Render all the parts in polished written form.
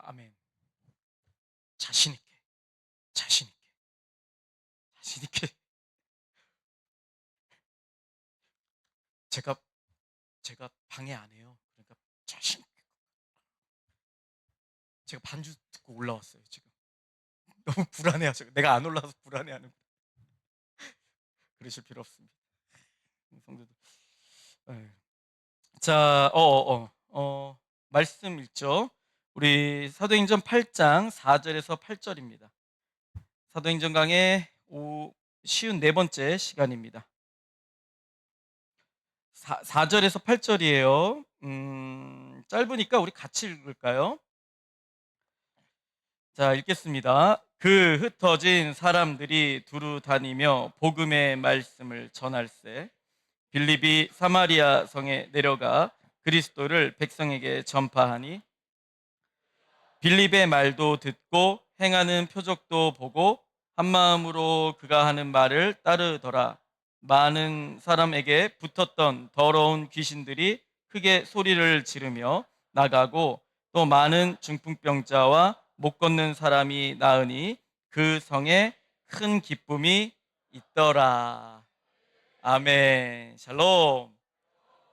아멘. 자신 있게, 자신 있게, 자신 있게. 제가 제가 방해 안 해요. 그러니까 자신 있게. 제가 반주 듣고 올라왔어요, 지금. 너무 불안해하셔. 내가 안 올라와서 불안해하는. 그러실 필요 없습니다. 성도들. 예. 자, 말씀 읽죠. 우리 사도행전 8장 4절에서 8절입니다. 사도행전 강의 쉬운 네 번째 시간입니다. 4절에서 8절이에요. 짧으니까 우리 같이 읽을까요? 자, 읽겠습니다. 그 흩어진 사람들이 두루 다니며 복음의 말씀을 전할세 빌립이 사마리아 성에 내려가 그리스도를 백성에게 전파하니 빌립의 말도 듣고 행하는 표적도 보고 한 마음으로 그가 하는 말을 따르더라. 많은 사람에게 붙었던 더러운 귀신들이 크게 소리를 지르며 나가고 또 많은 중풍병자와 못 걷는 사람이 나으니 그 성에 큰 기쁨이 있더라. 아멘. 샬롬.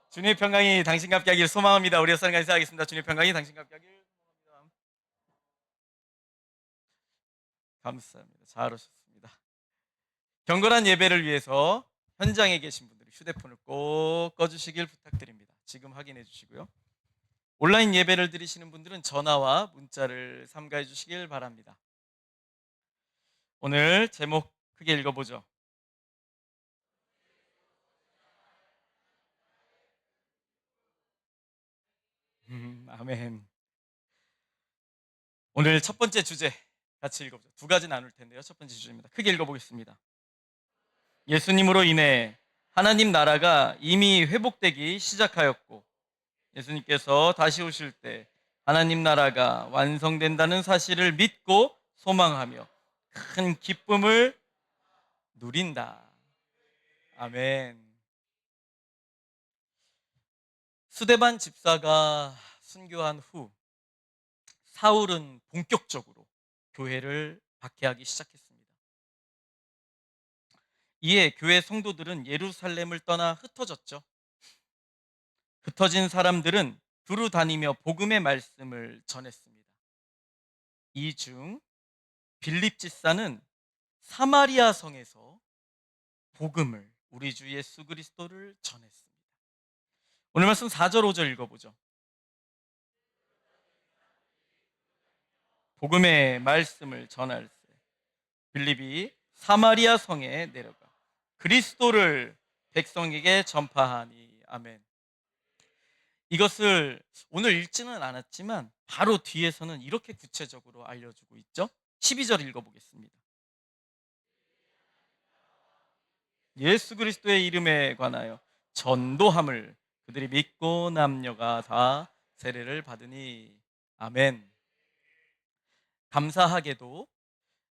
주님의 평강이 당신과 함께 하기를 소망합니다. 우리 여러분 인사하겠습니다. 주님의 평강이 당신과 함께 하기를 소망합니다. 감사합니다. 잘 오셨습니다. 경건한 예배를 위해서 현장에 계신 분들이 휴대폰을 꼭 꺼주시길 부탁드립니다. 지금 확인해 주시고요. 온라인 예배를 드리시는 분들은 전화와 문자를 삼가해 주시길 바랍니다. 오늘 제목 크게 읽어보죠. 아멘. 오늘 첫 번째 주제 같이 읽어보죠. 두 가지 나눌 텐데요. 첫 번째 주제입니다. 크게 읽어보겠습니다. 예수님으로 인해 하나님 나라가 이미 회복되기 시작하였고 예수님께서 다시 오실 때 하나님 나라가 완성된다는 사실을 믿고 소망하며 큰 기쁨을 누린다. 아멘. 스데반 집사가 순교한 후 사울은 본격적으로 교회를 박해하기 시작했습니다. 이에 교회 성도들은 예루살렘을 떠나 흩어졌죠. 흩어진 사람들은 두루 다니며 복음의 말씀을 전했습니다. 이 중 빌립 집사는 사마리아 성에서 복음을 우리 주 예수 그리스도를 전했습니다. 오늘 말씀 4절 5절 읽어보죠. 복음의 말씀을 전할세 빌립이 사마리아 성에 내려가 그리스도를 백성에게 전파하니 아멘. 이것을 오늘 읽지는 않았지만 바로 뒤에서는 이렇게 구체적으로 알려주고 있죠. 12절 읽어보겠습니다. 예수 그리스도의 이름에 관하여 전도함을 그들이 믿고 남녀가 다 세례를 받으니 아멘. 감사하게도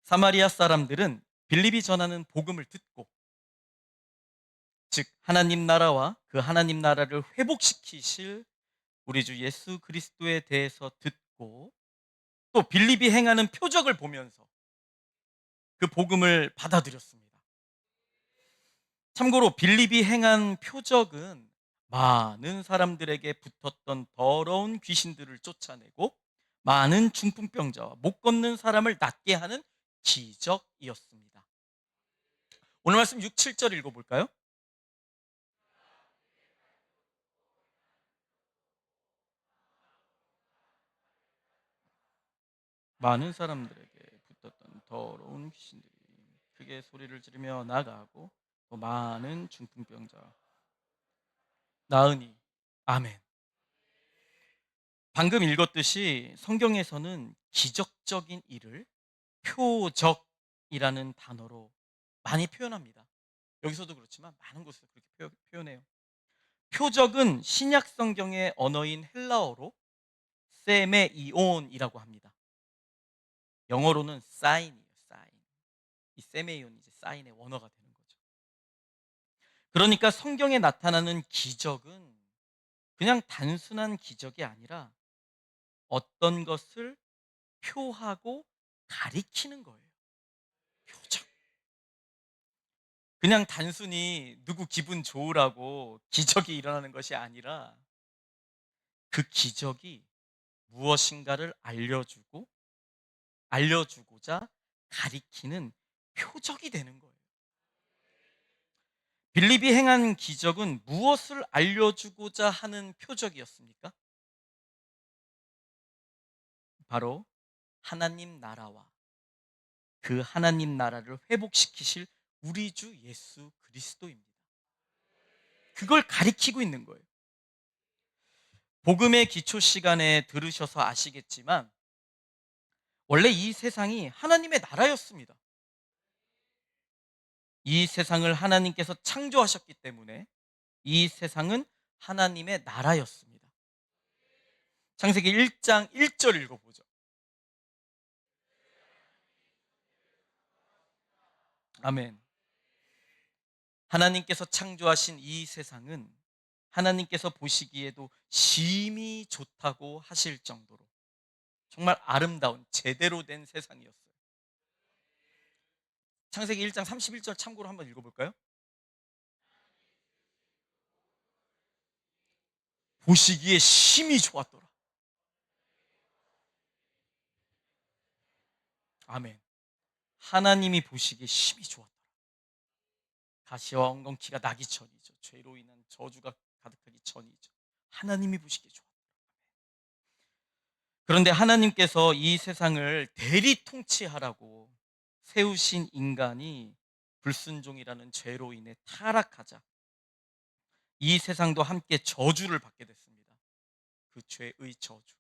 사마리아 사람들은 빌립이 전하는 복음을 듣고 즉 하나님 나라와 그 하나님 나라를 회복시키실 우리 주 예수 그리스도에 대해서 듣고 또 빌립이 행하는 표적을 보면서 그 복음을 받아들였습니다. 참고로 빌립이 행한 표적은 많은 사람들에게 붙었던 더러운 귀신들을 쫓아내고 많은 중풍병자와 못 걷는 사람을 낫게 하는 기적이었습니다. 오늘 말씀 6, 7절 읽어볼까요? 많은 사람들에게 붙었던 더러운 귀신들이 크게 소리를 지르며 나가고 또 많은 중풍병자 나으니 아멘. 방금 읽었듯이 성경에서는 기적적인 일을 표적이라는 단어로 많이 표현합니다. 여기서도 그렇지만 많은 곳에서 그렇게 표현해요. 표적은 신약 성경의 언어인 헬라어로 세메이온이라고 합니다. 영어로는 사인이에요. 사인. 이 세메이온이 이제 사인의 원어가 되는 거죠. 그러니까 성경에 나타나는 기적은 그냥 단순한 기적이 아니라 어떤 것을 표하고 가리키는 거예요. 표적. 그냥 단순히 누구 기분 좋으라고 기적이 일어나는 것이 아니라 그 기적이 무엇인가를 알려주고자 가리키는 표적이 되는 거예요. 빌립이 행한 기적은 무엇을 알려주고자 하는 표적이었습니까? 바로 하나님 나라와 그 하나님 나라를 회복시키실 우리 주 예수 그리스도입니다. 그걸 가리키고 있는 거예요. 복음의 기초 시간에 들으셔서 아시겠지만 원래 이 세상이 하나님의 나라였습니다. 이 세상을 하나님께서 창조하셨기 때문에 이 세상은 하나님의 나라였습니다. 창세기 1장 1절 읽어보죠. 아멘. 하나님께서 창조하신 이 세상은 하나님께서 보시기에도 심히 좋다고 하실 정도로 정말 아름다운 제대로 된 세상이었어요. 창세기 1장 31절 참고로 한번 읽어볼까요? 보시기에 심히 좋았더라. 아멘. 하나님이 보시기에 심히 좋았더라. 가시와 엉겅퀴가 나기 전이죠. 죄로 인한 저주가 가득하기 전이죠. 하나님이 보시기에 좋았더라. 그런데 하나님께서 이 세상을 대리 통치하라고 세우신 인간이 불순종이라는 죄로 인해 타락하자 이 세상도 함께 저주를 받게 됐습니다. 그 죄의 저주.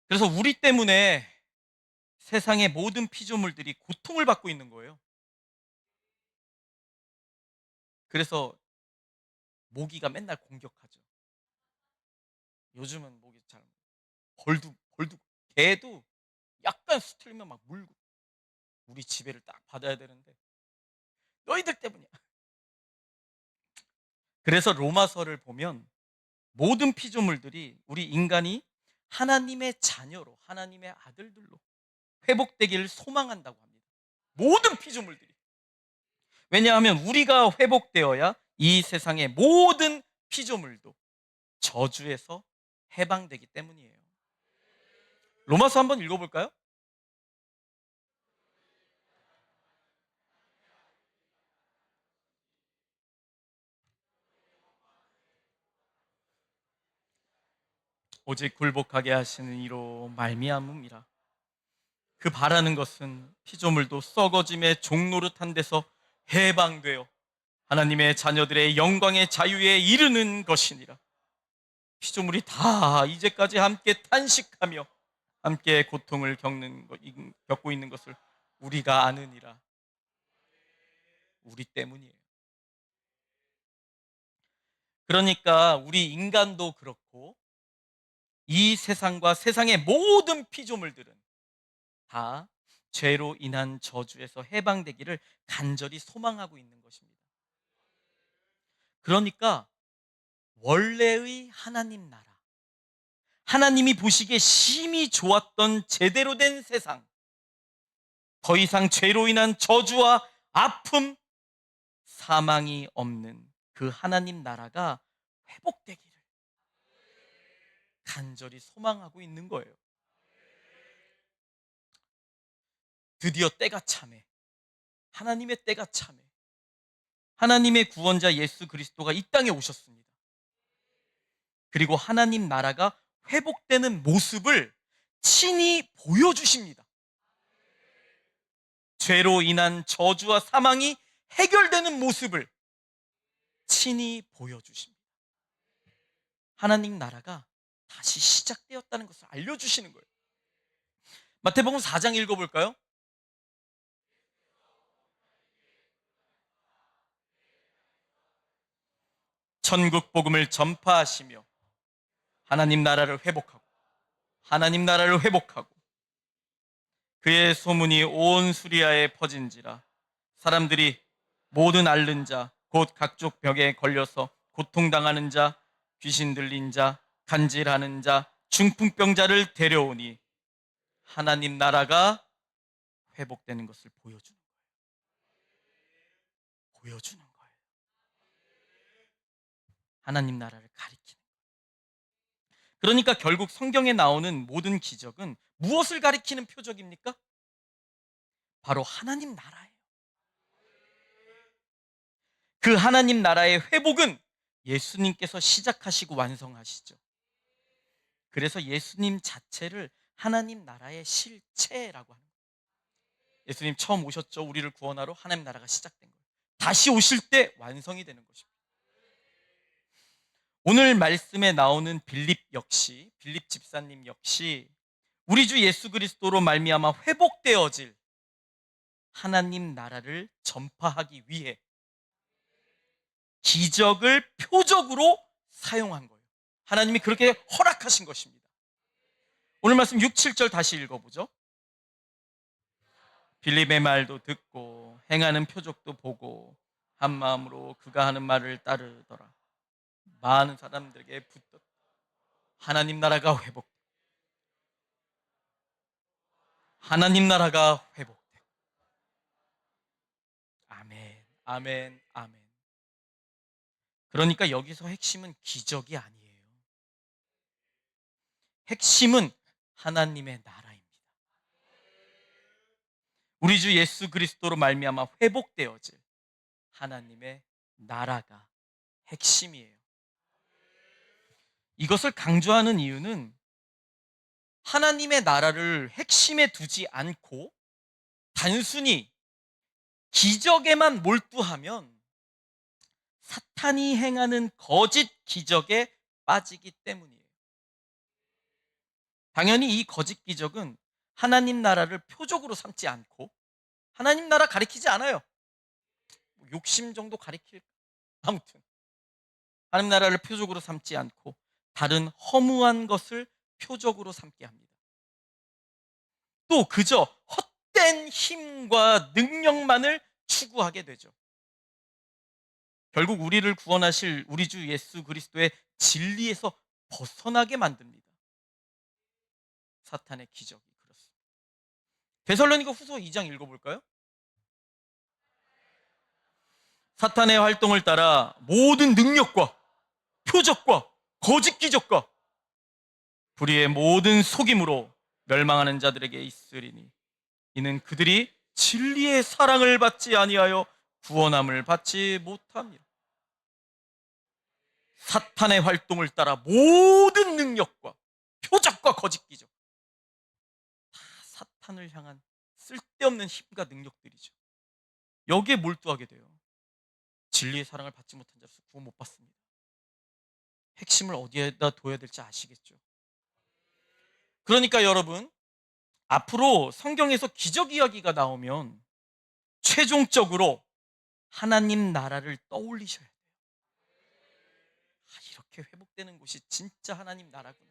그래서 우리 때문에 세상의 모든 피조물들이 고통을 받고 있는 거예요. 그래서 모기가 맨날 공격하죠. 요즘은 모기 잘 벌도 개도 약간 수틀리면 막 물고 우리 지배를 딱 받아야 되는데 너희들 때문이야. 그래서 로마서를 보면 모든 피조물들이 우리 인간이 하나님의 자녀로 하나님의 아들들로 회복되기를 소망한다고 합니다. 모든 피조물들이. 왜냐하면 우리가 회복되어야 이 세상의 모든 피조물도 저주에서 해방되기 때문이에요. 로마서 한번 읽어볼까요? 오직 굴복하게 하시는 이로 말미암음이라. 그 바라는 것은 피조물도 썩어짐의 종노릇한 데서 해방되어 하나님의 자녀들의 영광의 자유에 이르는 것이니라. 피조물이 다 이제까지 함께 탄식하며 함께 고통을 겪고 있는 것을 우리가 아느니라. 우리 때문이에요. 그러니까 우리 인간도 그렇고 이 세상과 세상의 모든 피조물들은 다 죄로 인한 저주에서 해방되기를 간절히 소망하고 있는 것입니다. 그러니까 원래의 하나님 나라, 하나님이 보시기에 심히 좋았던 제대로 된 세상, 더 이상 죄로 인한 저주와 아픔, 사망이 없는 그 하나님 나라가 회복되기를 간절히 소망하고 있는 거예요. 드디어 때가 차매. 하나님의 때가 차매. 하나님의 구원자 예수 그리스도가 이 땅에 오셨습니다. 그리고 하나님 나라가 회복되는 모습을 친히 보여주십니다. 죄로 인한 저주와 사망이 해결되는 모습을 친히 보여주십니다. 하나님 나라가 다시 시작되었다는 것을 알려주시는 거예요. 마태복음 4장 읽어볼까요? 천국 복음을 전파하시며 하나님 나라를 회복하고 하나님 나라를 회복하고 그의 소문이 온 수리아에 퍼진지라. 사람들이 모든 앓는 자 곧 각종 벽에 걸려서 고통당하는 자 귀신 들린 자 간질하는 자 중풍병자를 데려오니 하나님 나라가 회복되는 것을 보여주는 거예요. 하나님 나라를 가리키는. 그러니까 결국 성경에 나오는 모든 기적은 무엇을 가리키는 표적입니까? 바로 하나님 나라예요. 그 하나님 나라의 회복은 예수님께서 시작하시고 완성하시죠. 그래서 예수님 자체를 하나님 나라의 실체라고 합니다. 예수님 처음 오셨죠. 우리를 구원하러 하나님 나라가 시작된 거예요. 다시 오실 때 완성이 되는 것입니다. 오늘 말씀에 나오는 빌립 집사님 역시 우리 주 예수 그리스도로 말미암아 회복되어질 하나님 나라를 전파하기 위해 기적을 표적으로 사용한 거예요. 하나님이 그렇게 허락하신 것입니다. 오늘 말씀 6, 7절 다시 읽어보죠. 빌립의 말도 듣고 행하는 표적도 보고 한 마음으로 그가 하는 말을 따르더라. 많은 사람들에게 붙었다. 하나님 나라가 하나님 나라가 회복돼. 아멘, 아멘, 아멘. 그러니까 여기서 핵심은 기적이 아니에요. 핵심은 하나님의 나라입니다. 우리 주 예수 그리스도로 말미암아 회복되어질 하나님의 나라가 핵심이에요. 이것을 강조하는 이유는 하나님의 나라를 핵심에 두지 않고 단순히 기적에만 몰두하면 사탄이 행하는 거짓 기적에 빠지기 때문이에요. 당연히 이 거짓 기적은 하나님 나라를 표적으로 삼지 않고 하나님 나라 가리키지 않아요. 욕심 정도 가리킬, 아무튼 하나님 나라를 표적으로 삼지 않고 다른 허무한 것을 표적으로 삼게 합니다. 또 그저 헛된 힘과 능력만을 추구하게 되죠. 결국 우리를 구원하실 우리 주 예수 그리스도의 진리에서 벗어나게 만듭니다. 사탄의 기적이 그렇습니다. 데살로니가 후서 2장 읽어볼까요? 사탄의 활동을 따라 모든 능력과 표적과 거짓 기적과 불의의 모든 속임으로 멸망하는 자들에게 있으리니 이는 그들이 진리의 사랑을 받지 아니하여 구원함을 받지 못합니다. 사탄의 활동을 따라 모든 능력과 표적과 거짓 기적, 다 사탄을 향한 쓸데없는 힘과 능력들이죠. 여기에 몰두하게 돼요. 진리의 사랑을 받지 못한 자로서 구원 못 받습니다. 핵심을 어디에다 둬야 될지 아시겠죠? 그러니까 여러분, 앞으로 성경에서 기적 이야기가 나오면 최종적으로 하나님 나라를 떠올리셔야 돼요. 이렇게 회복되는 곳이 진짜 하나님 나라구나.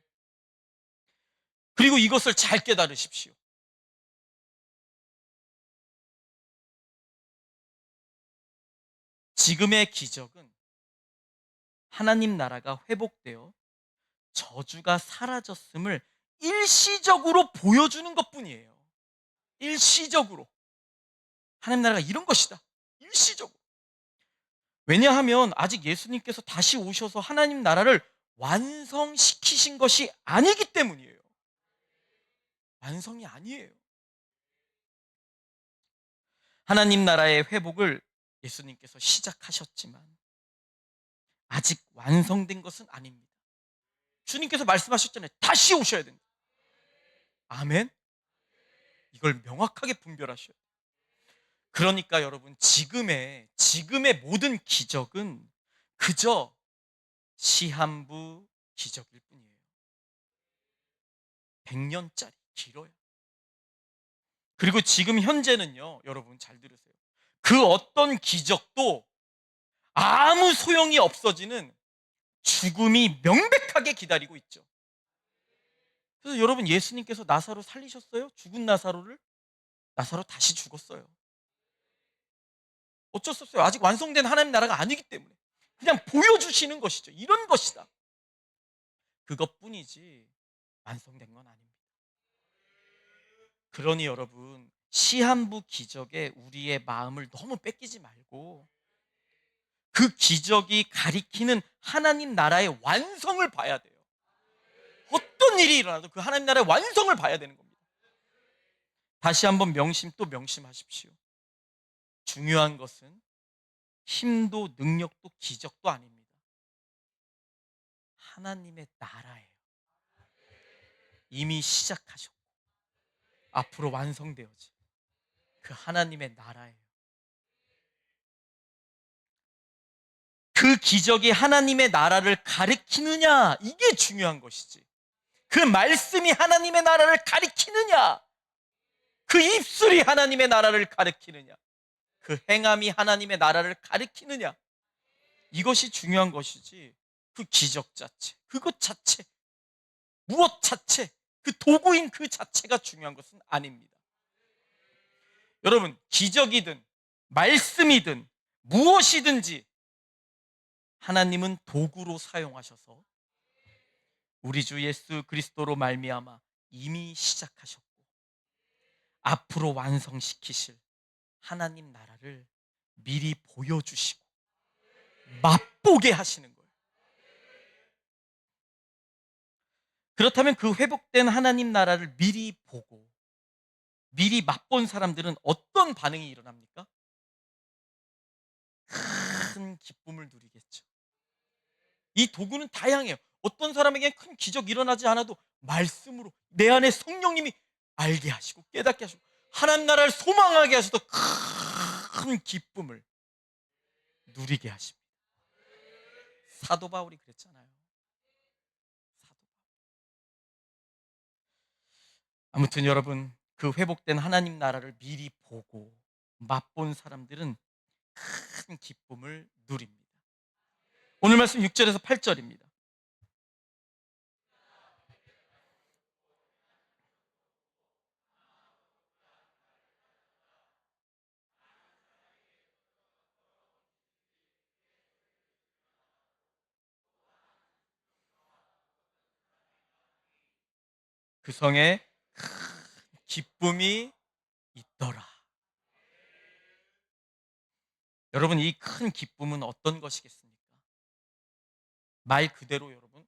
그리고 이것을 잘 깨달으십시오. 지금의 기적은 하나님 나라가 회복되어 저주가 사라졌음을 일시적으로 보여주는 것뿐이에요. 일시적으로. 하나님 나라가 이런 것이다. 일시적으로. 왜냐하면 아직 예수님께서 다시 오셔서 하나님 나라를 완성시키신 것이 아니기 때문이에요. 완성이 아니에요. 하나님 나라의 회복을 예수님께서 시작하셨지만 아직 완성된 것은 아닙니다. 주님께서 말씀하셨잖아요. 다시 오셔야 된다. 아멘. 이걸 명확하게 분별하셔야 돼요. 그러니까 여러분, 지금의 모든 기적은 그저 시한부 기적일 뿐이에요. 100년짜리 길어요. 그리고 지금 현재는요, 여러분 잘 들으세요. 그 어떤 기적도 아무 소용이 없어지는 죽음이 명백하게 기다리고 있죠. 그래서 여러분, 예수님께서 나사로 살리셨어요? 죽은 나사로를? 나사로 다시 죽었어요. 어쩔 수 없어요. 아직 완성된 하나님 나라가 아니기 때문에. 그냥 보여주시는 것이죠. 이런 것이다. 그것뿐이지 완성된 건 아닙니다. 그러니 여러분, 시한부 기적에 우리의 마음을 너무 뺏기지 말고 그 기적이 가리키는 하나님 나라의 완성을 봐야 돼요. 어떤 일이 일어나도 그 하나님 나라의 완성을 봐야 되는 겁니다. 다시 한번 명심 또 명심하십시오. 중요한 것은 힘도 능력도 기적도 아닙니다. 하나님의 나라예요. 이미 시작하셨고 앞으로 완성되어질 그 하나님의 나라예요. 그 기적이 하나님의 나라를 가리키느냐, 이게 중요한 것이지. 그 말씀이 하나님의 나라를 가리키느냐, 그 입술이 하나님의 나라를 가리키느냐, 그 행함이 하나님의 나라를 가리키느냐, 이것이 중요한 것이지. 그 기적 자체, 그것 자체, 무엇 자체, 그 도구인 그 자체가 중요한 것은 아닙니다. 여러분, 기적이든 말씀이든 무엇이든지 하나님은 도구로 사용하셔서 우리 주 예수 그리스도로 말미암아 이미 시작하셨고 앞으로 완성시키실 하나님 나라를 미리 보여주시고 맛보게 하시는 거예요. 그렇다면 그 회복된 하나님 나라를 미리 보고 미리 맛본 사람들은 어떤 반응이 일어납니까? 큰 기쁨을 누리겠죠. 이 도구는 다양해요. 어떤 사람에게는 큰 기적 일어나지 않아도 말씀으로 내 안에 성령님이 알게 하시고 깨닫게 하시고 하나님 나라를 소망하게 하셔서 큰 기쁨을 누리게 하십니다. 사도 바울이 그랬잖아요. 사도 바울. 아무튼 여러분, 그 회복된 하나님 나라를 미리 보고 맛본 사람들은 큰 기쁨을 누립니다. 오늘 말씀 6절에서 8절입니다. 그 성에 큰 기쁨이 있더라. 여러분, 이 큰 기쁨은 어떤 것이겠습니까? 말 그대로 여러분,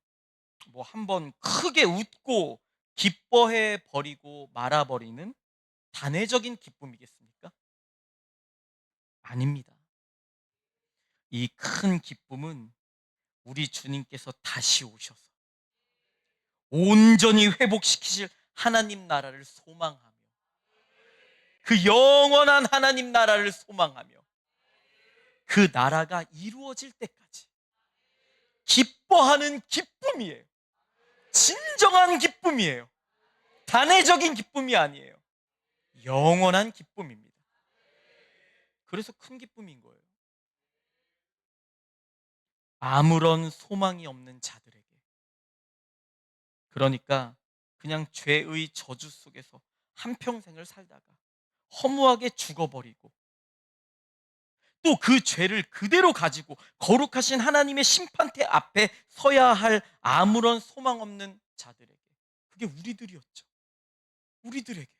뭐 한번 크게 웃고 기뻐해 버리고 말아버리는 단회적인 기쁨이겠습니까? 아닙니다. 이 큰 기쁨은 우리 주님께서 다시 오셔서 온전히 회복시키실 하나님 나라를 소망하며 그 영원한 하나님 나라를 소망하며 그 나라가 이루어질 때까지 기뻐하는 기쁨이에요. 진정한 기쁨이에요. 단회적인 기쁨이 아니에요. 영원한 기쁨입니다. 그래서 큰 기쁨인 거예요. 아무런 소망이 없는 자들에게, 그러니까 그냥 죄의 저주 속에서 한평생을 살다가 허무하게 죽어버리고 또 그 죄를 그대로 가지고 거룩하신 하나님의 심판대 앞에 서야 할 아무런 소망 없는 자들에게, 그게 우리들이었죠. 우리들에게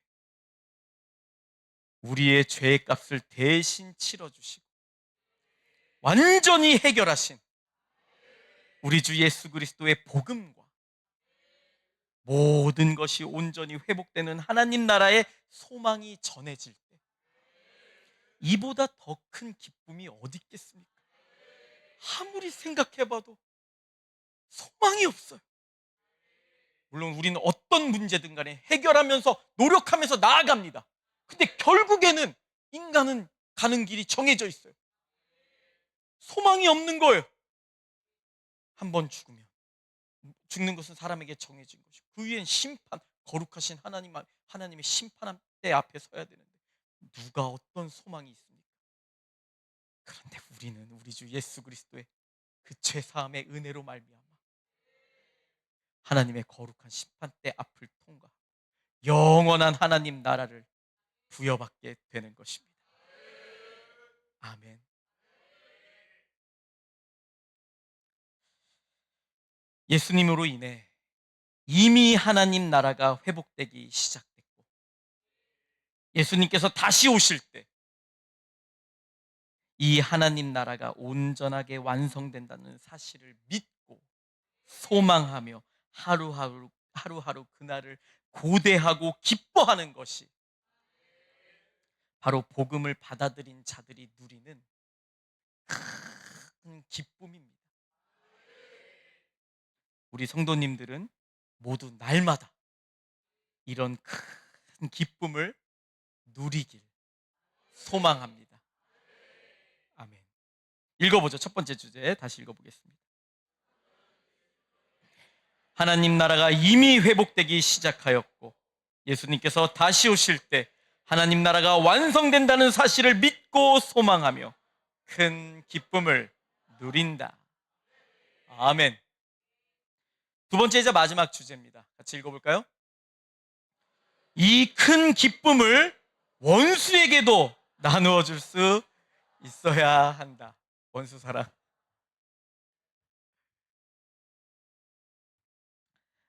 우리의 죄의 값을 대신 치러주시고 완전히 해결하신 우리 주 예수 그리스도의 복음과 모든 것이 온전히 회복되는 하나님 나라의 소망이 전해질 때 이보다 더 큰 기쁨이 어디 있겠습니까? 아무리 생각해봐도 소망이 없어요. 물론 우리는 어떤 문제든 간에 해결하면서 노력하면서 나아갑니다. 근데 결국에는 인간은 가는 길이 정해져 있어요. 소망이 없는 거예요. 한번 죽으면 죽는 것은 사람에게 정해진 것이고 그 위엔 심판, 거룩하신 하나님의 심판대 앞에 서야 되는데 누가 어떤 소망이 있습니까? 그런데 우리는 우리 주 예수 그리스도의 그 죄사함의 은혜로 말미암아 하나님의 거룩한 심판대 앞을 통과 영원한 하나님 나라를 부여받게 되는 것입니다. 아멘. 예수님으로 인해 이미 하나님 나라가 회복되기 시작됐고 예수님께서 다시 오실 때 이 하나님 나라가 온전하게 완성된다는 사실을 믿고 소망하며 하루하루 그날을 고대하고 기뻐하는 것이 바로 복음을 받아들인 자들이 누리는 큰 기쁨입니다. 우리 성도님들은 모두 날마다 이런 큰 기쁨을 누리길 소망합니다. 아멘. 읽어보죠. 첫 번째 주제 다시 읽어보겠습니다. 하나님 나라가 이미 회복되기 시작하였고 예수님께서 다시 오실 때 하나님 나라가 완성된다는 사실을 믿고 소망하며 큰 기쁨을 누린다. 아멘. 두 번째이자 마지막 주제입니다. 같이 읽어볼까요? 이 큰 기쁨을 원수에게도 나누어 줄 수 있어야 한다. 원수 사랑.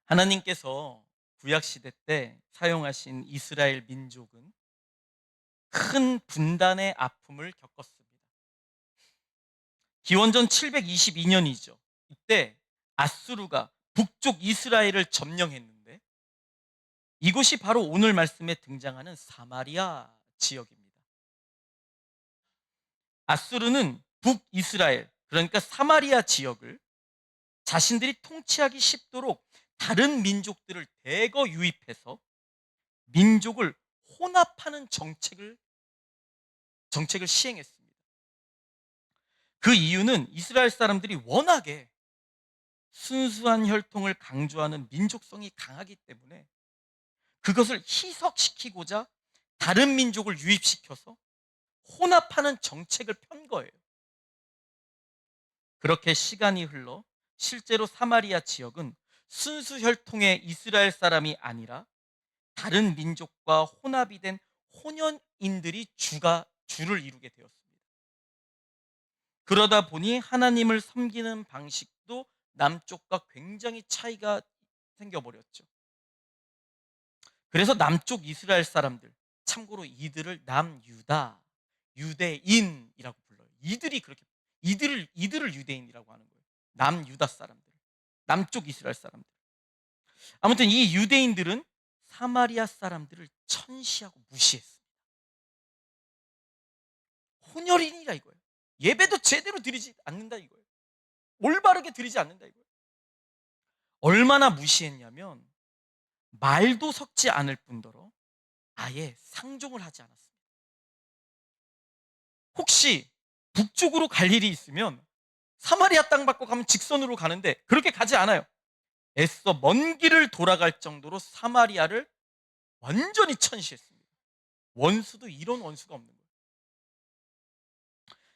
하나님께서 구약 시대 때 사용하신 이스라엘 민족은 큰 분단의 아픔을 겪었습니다. 기원전 722년이죠. 이때 아수르가 북쪽 이스라엘을 점령했는데 이곳이 바로 오늘 말씀에 등장하는 사마리아 지역입니다. 아수르는 북이스라엘, 그러니까 사마리아 지역을 자신들이 통치하기 쉽도록 다른 민족들을 대거 유입해서 민족을 혼합하는 정책을 시행했습니다. 그 이유는 이스라엘 사람들이 워낙에 순수한 혈통을 강조하는 민족성이 강하기 때문에 그것을 희석시키고자 다른 민족을 유입시켜서 혼합하는 정책을 편 거예요. 그렇게 시간이 흘러 실제로 사마리아 지역은 순수 혈통의 이스라엘 사람이 아니라 다른 민족과 혼합이 된 혼연인들이 주를 이루게 되었습니다. 그러다 보니 하나님을 섬기는 방식도 남쪽과 굉장히 차이가 생겨버렸죠. 그래서 남쪽 이스라엘 사람들, 참고로 이들을 남유다, 유대인이라고 불러요. 이들을 유대인이라고 하는 거예요. 남유다 사람들, 남쪽 이스라엘 사람들. 아무튼 이 유대인들은 사마리아 사람들을 천시하고 무시했습니다. 혼혈인이라 이거예요. 예배도 제대로 드리지 않는다 이거예요. 올바르게 드리지 않는다 이거예요. 얼마나 무시했냐면 말도 섞지 않을 뿐더러 아예 상종을 하지 않았습니다. 혹시 북쪽으로 갈 일이 있으면 사마리아 땅 받고 가면 직선으로 가는데 그렇게 가지 않아요. 애써 먼 길을 돌아갈 정도로 사마리아를 완전히 천시했습니다. 원수도 이런 원수가 없는 거예요.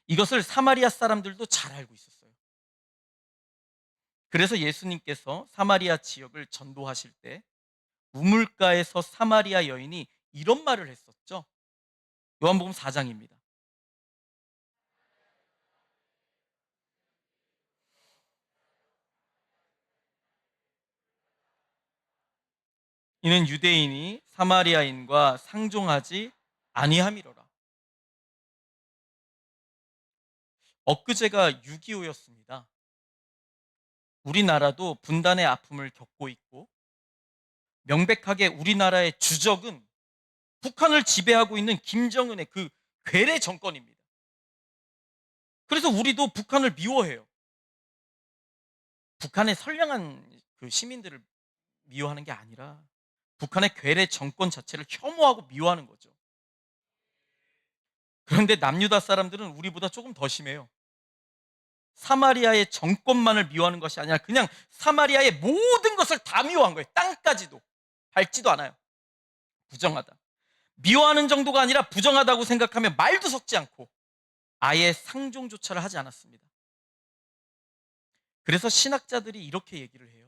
이것을 사마리아 사람들도 잘 알고 있었어요. 그래서 예수님께서 사마리아 지역을 전도하실 때 우물가에서 사마리아 여인이 이런 말을 했었죠. 요한복음 4장입니다. 이는 유대인이 사마리아인과 상종하지 아니함이로라. 엊그제가 6.25였습니다. 우리나라도 분단의 아픔을 겪고 있고 명백하게 우리나라의 주적은 북한을 지배하고 있는 김정은의 그 괴뢰 정권입니다. 그래서 우리도 북한을 미워해요. 북한의 선량한 그 시민들을 미워하는 게 아니라 북한의 괴뢰 정권 자체를 혐오하고 미워하는 거죠. 그런데 남유다 사람들은 우리보다 조금 더 심해요. 사마리아의 정권만을 미워하는 것이 아니라 그냥 사마리아의 모든 것을 다 미워한 거예요. 땅까지도. 밟지도 않아요. 부정하다. 미워하는 정도가 아니라 부정하다고 생각하면 말도 섞지 않고 아예 상종조차를 하지 않았습니다. 그래서 신학자들이 이렇게 얘기를 해요.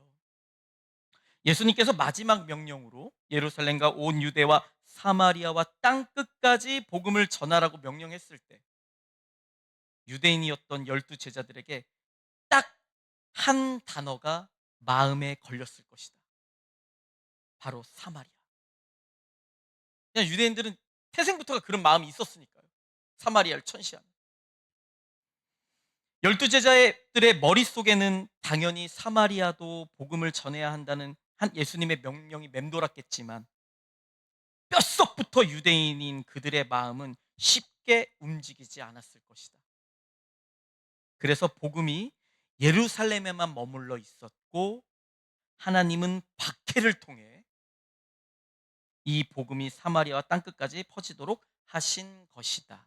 예수님께서 마지막 명령으로 예루살렘과 온 유대와 사마리아와 땅 끝까지 복음을 전하라고 명령했을 때 유대인이었던 12 제자들에게 딱 한 단어가 마음에 걸렸을 것이다. 바로 사마리아. 그냥 유대인들은 태생부터가 그런 마음이 있었으니까요. 사마리아를 천시하는. 12제자들의 머릿속에는 당연히 사마리아도 복음을 전해야 한다는 한 예수님의 명령이 맴돌았겠지만 뼛속부터 유대인인 그들의 마음은 쉽게 움직이지 않았을 것이다. 그래서 복음이 예루살렘에만 머물러 있었고 하나님은 박해를 통해 이 복음이 사마리아와 땅끝까지 퍼지도록 하신 것이다.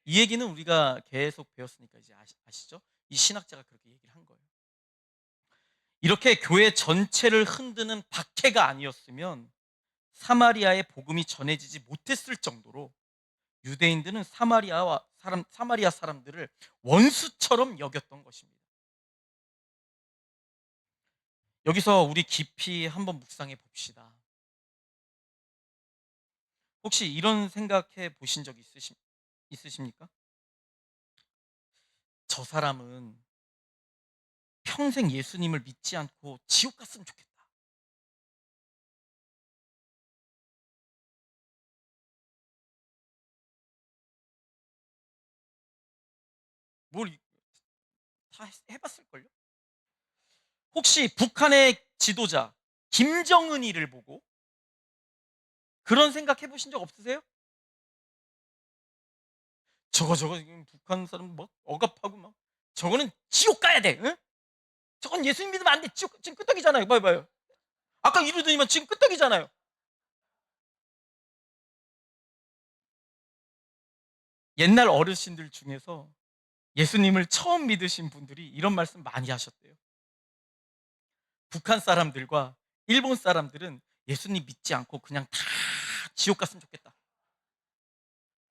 이 얘기는 우리가 계속 배웠으니까 이제 아시죠? 이 신학자가 그렇게 얘기를 한 거예요. 이렇게 교회 전체를 흔드는 박해가 아니었으면 사마리아의 복음이 전해지지 못했을 정도로 유대인들은 사마리아 사람들을 원수처럼 여겼던 것입니다. 여기서 우리 깊이 한번 묵상해 봅시다. 혹시 이런 생각해 보신 적 있으십니까? 저 사람은 평생 예수님을 믿지 않고 지옥 갔으면 좋겠다. 뭘 다 해봤을걸요? 혹시 북한의 지도자 김정은이를 보고 그런 생각 해보신 적 없으세요? 저거 지금 북한 사람 막 억압하고 막 저거는 지옥 가야 돼. 응? 저건 예수님 믿으면 안 돼. 지옥 지금 끄떡이잖아요. 봐요. 아까 이러더니만 지금 끄떡이잖아요. 옛날 어르신들 중에서 예수님을 처음 믿으신 분들이 이런 말씀 많이 하셨대요. 북한 사람들과 일본 사람들은 예수님 믿지 않고 그냥 다 지옥 갔으면 좋겠다.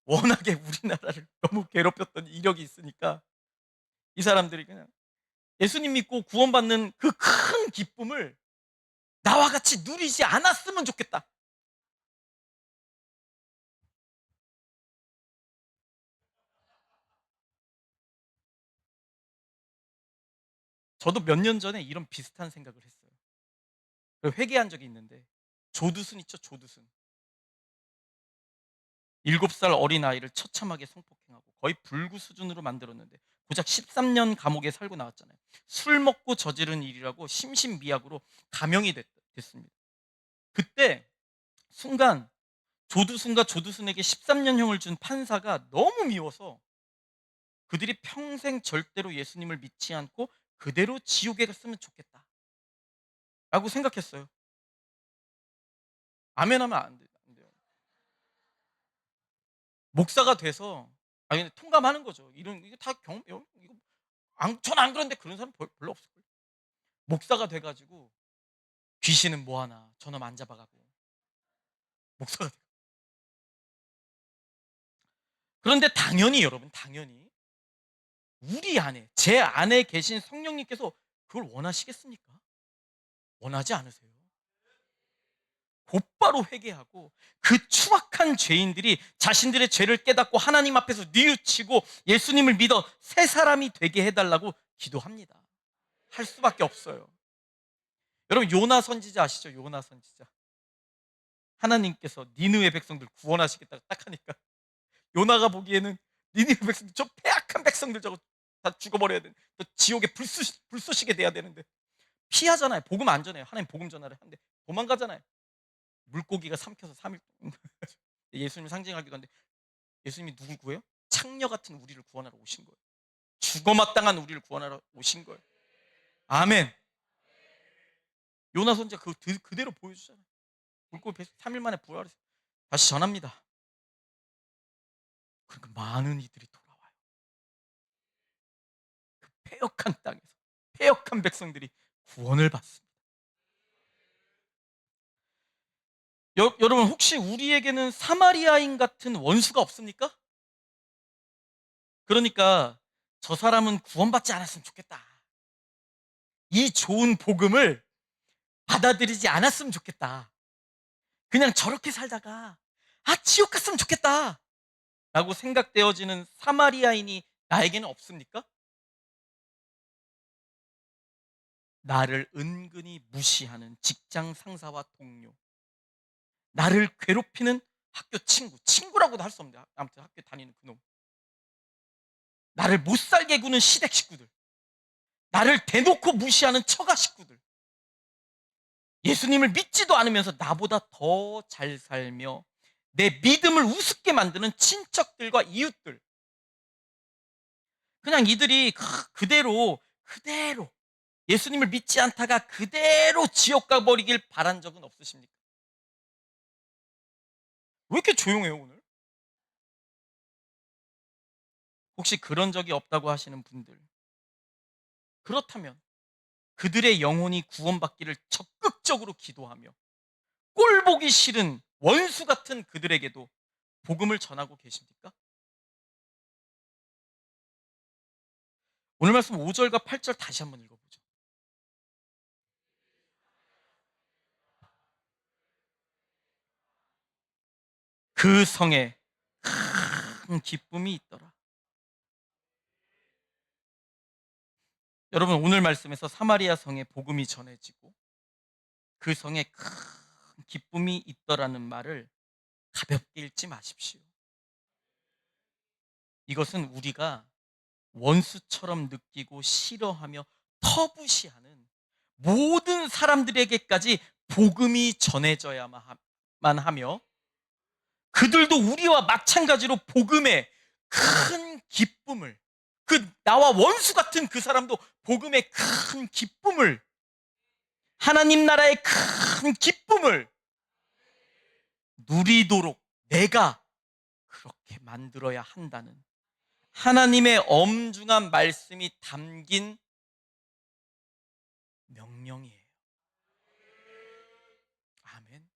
워낙에 우리나라를 너무 괴롭혔던 이력이 있으니까 이 사람들이 그냥 예수님 믿고 구원받는 그 큰 기쁨을 나와 같이 누리지 않았으면 좋겠다. 저도 몇 년 전에 이런 비슷한 생각을 했어요. 회개한 적이 있는데 조두순 있죠, 조두순. 7살 어린아이를 처참하게 성폭행하고 거의 불구 수준으로 만들었는데 고작 13년 감옥에 살고 나왔잖아요. 술 먹고 저지른 일이라고 심신미약으로 감형이 됐습니다. 그때 순간 조두순과 조두순에게 13년형을 준 판사가 너무 미워서 그들이 평생 절대로 예수님을 믿지 않고 그대로 지옥에 갔으면 좋겠다라고 생각했어요. 아멘 하면 안 돼요. 목사가 돼서 아니 통감하는 거죠. 이거 다 경험 이거 전안 그런데 그런 사람 별로 없을 거예요. 목사가 돼 가지고 귀신은 뭐 하나 저놈 안 잡아 가고 목사가 돼. 그런데 당연히 여러분 당연히 우리 안에 제 안에 계신 성령님께서 그걸 원하시겠습니까? 원하지 않으세요. 곧바로 회개하고 그 추악한 죄인들이 자신들의 죄를 깨닫고 하나님 앞에서 뉘우치고 예수님을 믿어 새 사람이 되게 해달라고 기도합니다. 할 수밖에 없어요. 여러분 요나 선지자 아시죠? 요나 선지자. 하나님께서 니느웨 백성들 구원하시겠다고 딱 하니까 요나가 보기에는 니느웨 백성들 저 폐악한 백성들 저거 다 죽어버려야 돼. 또 지옥에 불쏘시게 돼야 되는데 피하잖아요. 복음 안 전해요. 하나님 복음 전하를 하는데 도망가잖아요. 물고기가 삼켜서 3일 동안 예수님 상징하기도 한데 예수님이 누굴 구해요? 창녀 같은 우리를 구원하러 오신 거예요. 죽어마땅한 우리를 구원하러 오신 거예요. 아멘. 요나 선지자 그대로 보여주잖아요. 물고기 3일 만에 부활해서 다시 전합니다. 그러니까 많은 이들이 돌아와요. 그 패역한 땅에서 패역한 백성들이 구원을 받습니다. 여러분 혹시 우리에게는 사마리아인 같은 원수가 없습니까? 그러니까 저 사람은 구원받지 않았으면 좋겠다. 이 좋은 복음을 받아들이지 않았으면 좋겠다. 그냥 저렇게 살다가 지옥 갔으면 좋겠다. 라고 생각되어지는 사마리아인이 나에게는 없습니까? 나를 은근히 무시하는 직장 상사와 동료, 나를 괴롭히는 학교 친구라고도 할 수 없는데 아무튼 학교 다니는 그놈. 나를 못 살게 구는 시댁 식구들. 나를 대놓고 무시하는 처가 식구들. 예수님을 믿지도 않으면서 나보다 더 잘 살며 내 믿음을 우습게 만드는 친척들과 이웃들. 그냥 이들이 그대로 예수님을 믿지 않다가 그대로 지옥 가버리길 바란 적은 없으십니까? 왜 이렇게 조용해요 오늘? 혹시 그런 적이 없다고 하시는 분들, 그렇다면 그들의 영혼이 구원받기를 적극적으로 기도하며 꼴 보기 싫은 원수 같은 그들에게도 복음을 전하고 계십니까? 오늘 말씀 5절과 8절 다시 한번 읽어보죠. 그 성에 큰 기쁨이 있더라. 여러분, 오늘 말씀에서 사마리아 성에 복음이 전해지고 그 성에 큰 기쁨이 있더라는 말을 가볍게 읽지 마십시오. 이것은 우리가 원수처럼 느끼고 싫어하며 터부시하는 모든 사람들에게까지 복음이 전해져야만 하며 그들도 우리와 마찬가지로 복음의 큰 기쁨을, 나와 원수 같은 그 사람도 복음의 큰 기쁨을, 하나님 나라의 큰 기쁨을 누리도록 내가 그렇게 만들어야 한다는 하나님의 엄중한 말씀이 담긴 명령이에요. 아멘.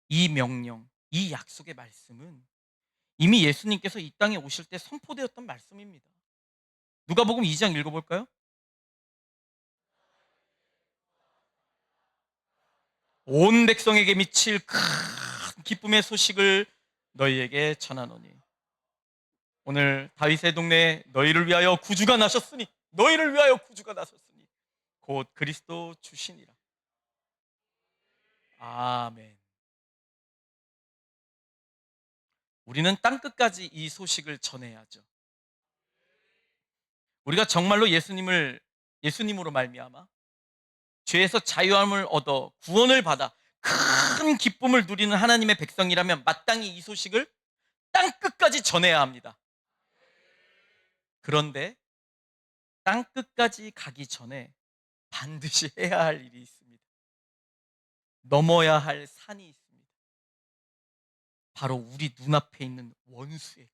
이 명령, 이 약속의 말씀은 이미 예수님께서 이 땅에 오실 때 선포되었던 말씀입니다. 누가복음 2장 읽어볼까요? 온 백성에게 미칠 큰 기쁨의 소식을 너희에게 전하노니 오늘 다윗의 동네에 너희를 위하여 구주가 나셨으니 너희를 위하여 구주가 나셨으니 곧 그리스도 주시니라. 아멘. 우리는 땅끝까지 이 소식을 전해야죠. 우리가 정말로 예수님으로 말미암아 죄에서 자유함을 얻어 구원을 받아 큰 기쁨을 누리는 하나님의 백성이라면 마땅히 이 소식을 땅끝까지 전해야 합니다. 그런데 땅끝까지 가기 전에 반드시 해야 할 일이 있습니다. 넘어야 할 산이 있습니다. 바로 우리 눈앞에 있는 원수에게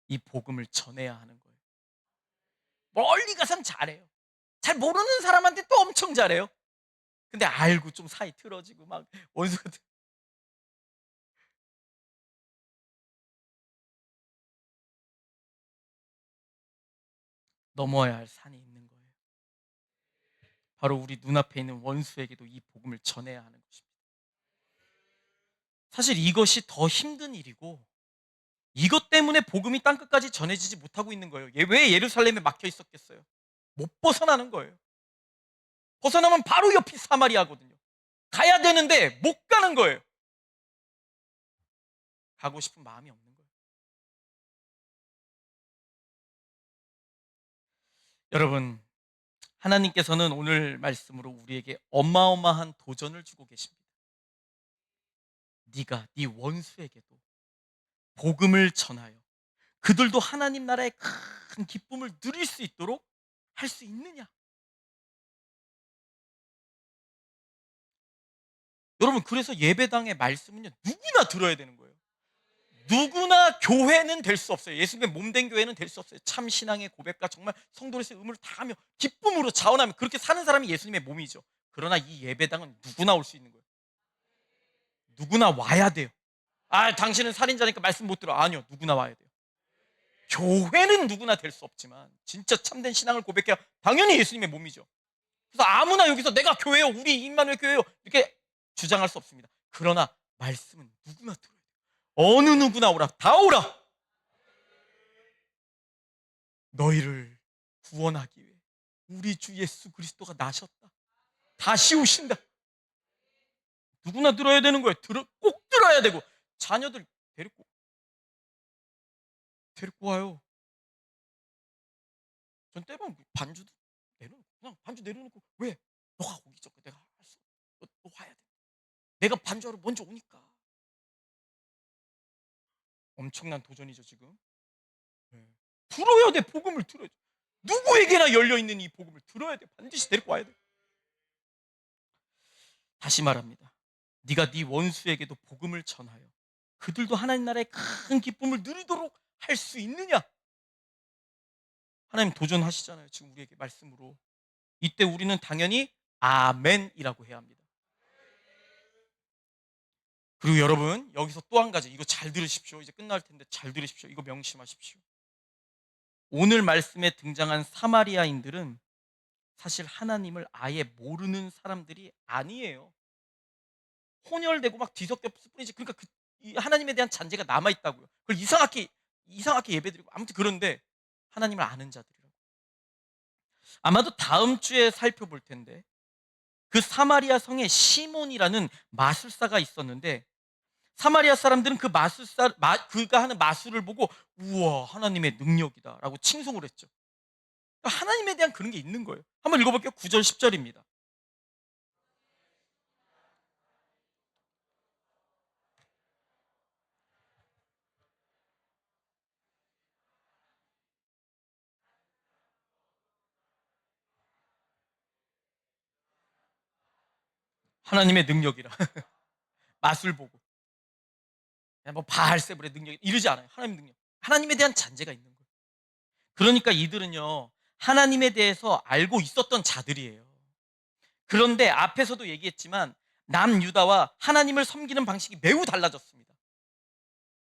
이 복음을 전해야 하는 거예요. 멀리 가선 잘해요. 잘 모르는 사람한테 또 엄청 잘해요. 근데 알고 좀 사이 틀어지고 막 원수가 넘어야 할 산이 있는 거예요. 바로 우리 눈앞에 있는 원수에게도 이 복음을 전해야 하는 것입니다. 사실 이것이 더 힘든 일이고 이것 때문에 복음이 땅끝까지 전해지지 못하고 있는 거예요. 왜 예루살렘에 막혀 있었겠어요? 못 벗어나는 거예요. 벗어나면 바로 옆이 사마리아거든요. 가야 되는데 못 가는 거예요. 가고 싶은 마음이 없는 거예요. 여러분, 하나님께서는 오늘 말씀으로 우리에게 어마어마한 도전을 주고 계십니다. 네가 네 원수에게도 복음을 전하여 그들도 하나님 나라의 큰 기쁨을 누릴 수 있도록 할 수 있느냐? 여러분, 그래서 예배당의 말씀은요, 누구나 들어야 되는 거예요. 누구나 교회는 될 수 없어요. 예수님의 몸된 교회는 될 수 없어요. 참 신앙의 고백과 정말 성도로서의 의무를 다하며 기쁨으로 자원하며 그렇게 사는 사람이 예수님의 몸이죠. 그러나 이 예배당은 누구나 올 수 있는 거예요. 누구나 와야 돼요. 아, 당신은 살인자니까 말씀 못 들어. 아니요, 누구나 와야 돼요. 교회는 누구나 될 수 없지만 진짜 참된 신앙을 고백해야 당연히 예수님의 몸이죠. 그래서 아무나 여기서 내가 교회요, 우리 임마누엘 교회요 이렇게 주장할 수 없습니다. 그러나 말씀은 누구나 들어야 돼요. 어느 누구나 오라, 다 오라. 너희를 구원하기 위해 우리 주 예수 그리스도가 나셨다. 다시 오신다. 누구나 들어야 되는 거예요. 꼭 들어야 되고 자녀들 데리고 와요. 전 때면 반주도 내려놓고 그냥 반주 내려놓고 "왜? 너가 오기 전에 내가 알았어. 너 와야 돼. 내가 반주하러 먼저 오니까." 엄청난 도전이죠 지금. 네. 들어야 돼. 복음을 들어야 돼. 누구에게나 열려 있는 이 복음을 들어야 돼. 반드시 데리고 와야 돼. 다시 말합니다. 네가 네 원수에게도 복음을 전하여 그들도 하나님 나라의 큰 기쁨을 누리도록 할 수 있느냐? 하나님 도전하시잖아요. 지금 우리에게 말씀으로. 이때 우리는 당연히 아멘이라고 해야 합니다. 그리고 여러분 여기서 또 한 가지 이거 잘 들으십시오. 이제 끝날 텐데 잘 들으십시오. 이거 명심하십시오. 오늘 말씀에 등장한 사마리아인들은 사실 하나님을 아예 모르는 사람들이 아니에요. 혼혈되고 막 뒤섞였을 뿐이지. 그러니까 이 하나님에 대한 잔재가 남아 있다고요. 그걸 이상하게 예배드리고 아무튼 그런데 하나님을 아는 자들이라고. 아마도 다음 주에 살펴볼 텐데 그 사마리아 성에 시몬이라는 마술사가 있었는데 사마리아 사람들은 그 그가 하는 마술을 보고 우와 하나님의 능력이다라고 칭송을 했죠. 그러니까 하나님에 대한 그런 게 있는 거예요. 한번 읽어볼게요. 9절 10절입니다. 하나님의 능력이라 마술 보고 뭐 바알세불의 능력 이러지 않아요. 하나님 능력. 하나님에 대한 잔재가 있는 거예요. 그러니까 이들은요. 하나님에 대해서 알고 있었던 자들이에요. 그런데 앞에서도 얘기했지만 남유다와 하나님을 섬기는 방식이 매우 달라졌습니다.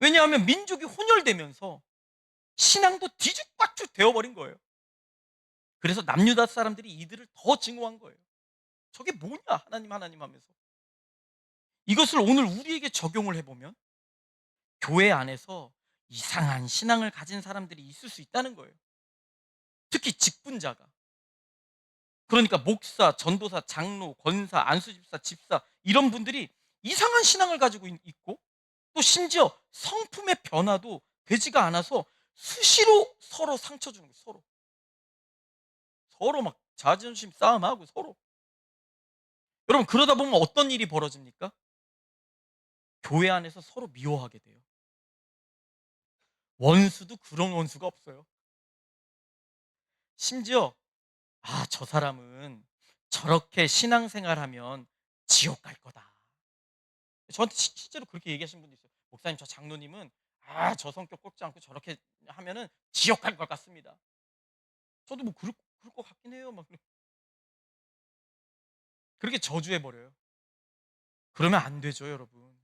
왜냐하면 민족이 혼혈되면서 신앙도 뒤죽박죽 되어버린 거예요. 그래서 남유다 사람들이 이들을 더 증오한 거예요. 저게 뭐냐 하나님 하나님 하면서. 이것을 오늘 우리에게 적용을 해보면 교회 안에서 이상한 신앙을 가진 사람들이 있을 수 있다는 거예요. 특히 직분자가. 그러니까 목사, 전도사, 장로, 권사, 안수집사, 집사 이런 분들이 이상한 신앙을 가지고 있고 또 심지어 성품의 변화도 되지가 않아서 수시로 서로 상처 주는 거예요. 서로 막 자존심 싸움하고 서로. 여러분 그러다 보면 어떤 일이 벌어집니까? 교회 안에서 서로 미워하게 돼요. 원수도 그런 원수가 없어요. 심지어 저 사람은 저렇게 신앙생활하면 지옥 갈 거다. 저한테 실제로 그렇게 얘기하신 분도 있어요. 목사님 저 장로님은 저 성격 꺾지 않고 저렇게 하면은 지옥 갈 것 같습니다. 저도 뭐 그럴 것 같긴 해요. 막 그렇게 저주해 버려요. 그러면 안 되죠, 여러분.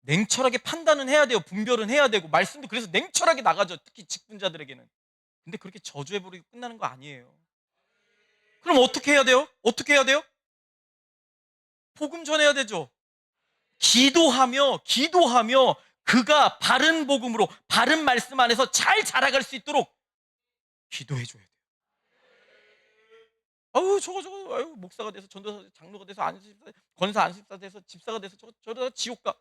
냉철하게 판단은 해야 돼요. 분별은 해야 되고 말씀도 그래서 냉철하게 나가죠. 특히 직분자들에게는. 근데 그렇게 저주해 버리고 끝나는 거 아니에요. 그럼 어떻게 해야 돼요? 어떻게 해야 돼요? 복음 전해야 되죠. 기도하며 그가 바른 복음으로 바른 말씀 안에서 잘 자라갈 수 있도록 기도해 줘야 돼요. 아유 저거 아유 목사가 돼서 전도사 장로가 돼서 안수집사 권사 안수집사 돼서 집사가 돼서 저러다 지옥 가.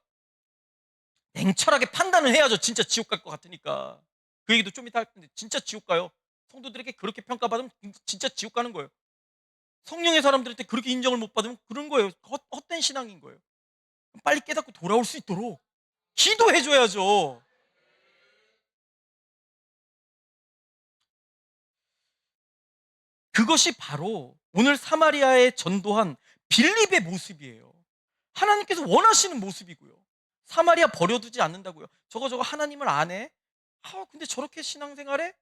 냉철하게 판단을 해야죠. 진짜 지옥 갈 것 같으니까. 그 얘기도 좀 이따 할 텐데 진짜 지옥 가요. 성도들에게 그렇게 평가받으면 진짜 지옥 가는 거예요. 성령의 사람들한테 그렇게 인정을 못 받으면 그런 거예요. 헛된 신앙인 거예요. 빨리 깨닫고 돌아올 수 있도록 기도해 줘야죠. 그것이 바로 오늘 사마리아에 전도한 빌립의 모습이에요. 하나님께서 원하시는 모습이고요. 사마리아 버려두지 않는다고요. 저거 하나님을 안 해? 근데 저렇게 신앙생활해?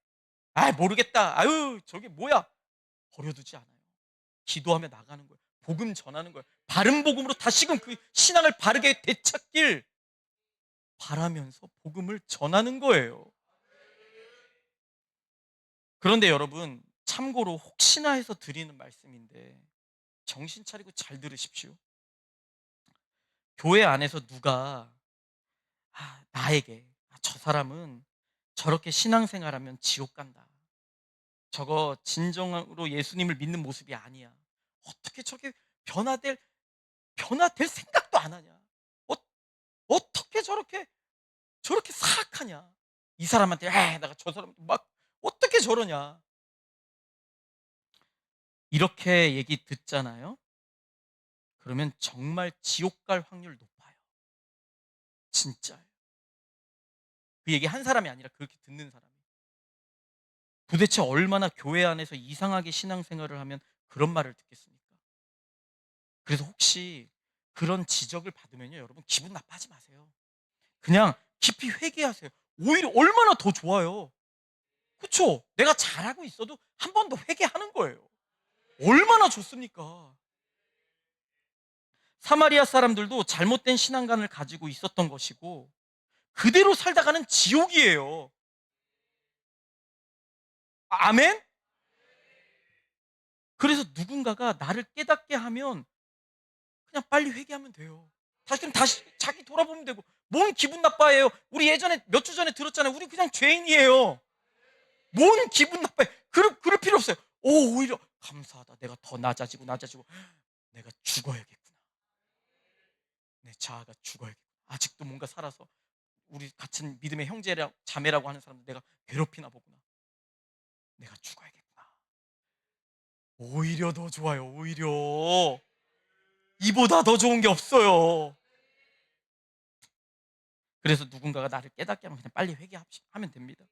모르겠다. 아유 저게 뭐야? 버려두지 않아요. 기도하며 나가는 거예요. 복음 전하는 거예요. 바른 복음으로 다시금 그 신앙을 바르게 되찾길 바라면서 복음을 전하는 거예요. 그런데 여러분 참고로 혹시나 해서 드리는 말씀인데 정신 차리고 잘 들으십시오. 교회 안에서 누가 나에게 저 사람은 저렇게 신앙생활하면 지옥 간다. 저거 진정으로 예수님을 믿는 모습이 아니야. 어떻게 저렇게 변화될 변화될 생각도 안 하냐? 어떻게 저렇게 사악하냐? 이 사람한테 내가 저 사람 막 어떻게 저러냐? 이렇게 얘기 듣잖아요. 그러면 정말 지옥 갈 확률 높아요. 진짜요. 그 얘기 한 사람이 아니라 그렇게 듣는 사람이. 도대체 얼마나 교회 안에서 이상하게 신앙생활을 하면 그런 말을 듣겠습니까? 그래서 혹시 그런 지적을 받으면요, 여러분 기분 나빠하지 마세요. 그냥 깊이 회개하세요. 오히려 얼마나 더 좋아요. 그쵸? 내가 잘하고 있어도 한 번 더 회개하는 거예요. 얼마나 좋습니까? 사마리아 사람들도 잘못된 신앙관을 가지고 있었던 것이고 그대로 살다가는 지옥이에요. 아멘? 그래서 누군가가 나를 깨닫게 하면 그냥 빨리 회개하면 돼요. 다시 자기 돌아보면 되고 뭔 기분 나빠해요. 우리 예전에 몇 주 전에 들었잖아요. 우리 그냥 죄인이에요. 뭔 기분 나빠해. 그럴 필요 없어요. 오히려 감사하다. 내가 더 낮아지고 내가 죽어야겠구나. 내 자아가 죽어야겠구나. 아직도 뭔가 살아서 우리 같은 믿음의 형제라 자매라고 하는 사람들 내가 괴롭히나 보구나. 내가 죽어야겠구나. 오히려 더 좋아요. 오히려 이보다 더 좋은 게 없어요. 그래서 누군가가 나를 깨닫게 하면 그냥 빨리 회개하면 됩니다.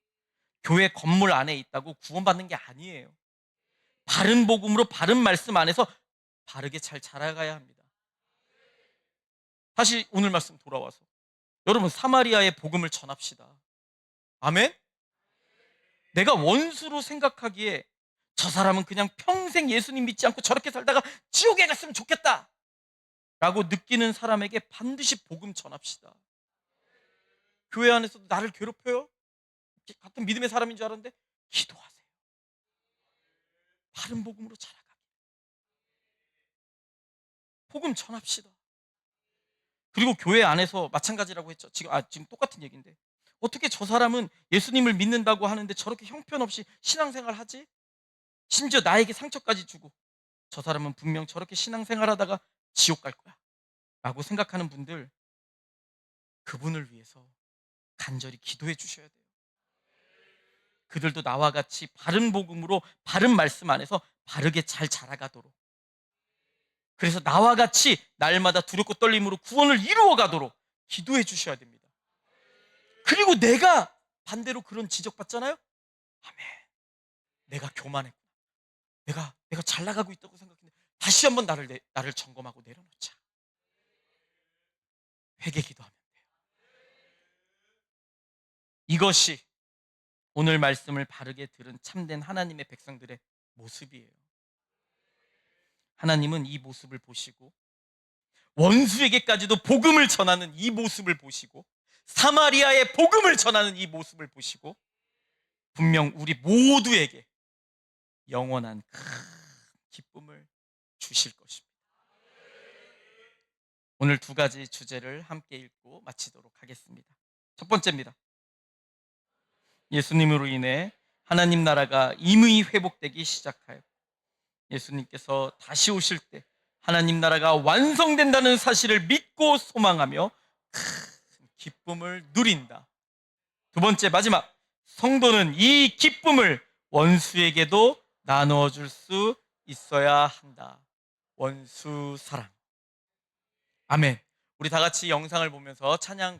교회 건물 안에 있다고 구원받는 게 아니에요. 바른 복음으로 바른 말씀 안에서 바르게 잘 자라가야 합니다. 다시 오늘 말씀 돌아와서 여러분 사마리아의 복음을 전합시다. 아멘? 내가 원수로 생각하기에 저 사람은 그냥 평생 예수님 믿지 않고 저렇게 살다가 지옥에 갔으면 좋겠다 라고 느끼는 사람에게 반드시 복음 전합시다. 교회 안에서도 나를 괴롭혀요? 같은 믿음의 사람인 줄 알았는데 기도하세요. 바른 복음으로 자라가기. 복음 전합시다. 그리고 교회 안에서 마찬가지라고 했죠. 지금 똑같은 얘기인데 어떻게 저 사람은 예수님을 믿는다고 하는데 저렇게 형편없이 신앙생활 하지? 심지어 나에게 상처까지 주고 저 사람은 분명 저렇게 신앙생활하다가 지옥 갈 거야 라고 생각하는 분들, 그분을 위해서 간절히 기도해 주셔야 돼요. 그들도 나와 같이 바른 복음으로 바른 말씀 안에서 바르게 잘 자라가도록, 그래서 나와 같이 날마다 두렵고 떨림으로 구원을 이루어가도록 기도해 주셔야 됩니다. 그리고 내가 반대로 그런 지적받잖아요. 아멘. 내가 교만했구나. 내가 잘 나가고 있다고 생각했는데 다시 한번 나를 점검하고 내려놓자. 회개 기도하면 돼요. 이것이 오늘 말씀을 바르게 들은 참된 하나님의 백성들의 모습이에요. 하나님은 이 모습을 보시고 원수에게까지도 복음을 전하는 이 모습을 보시고 사마리아의 복음을 전하는 이 모습을 보시고 분명 우리 모두에게 영원한 큰 기쁨을 주실 것입니다. 오늘 두 가지 주제를 함께 읽고 마치도록 하겠습니다. 첫 번째입니다. 예수님으로 인해 하나님 나라가 임의 회복되기 시작하여 예수님께서 다시 오실 때 하나님 나라가 완성된다는 사실을 믿고 소망하며 큰 기쁨을 누린다. 두 번째, 마지막, 성도는 이 기쁨을 원수에게도 나누어 줄 수 있어야 한다. 원수 사랑. 아멘. 우리 다 같이 영상을 보면서 찬양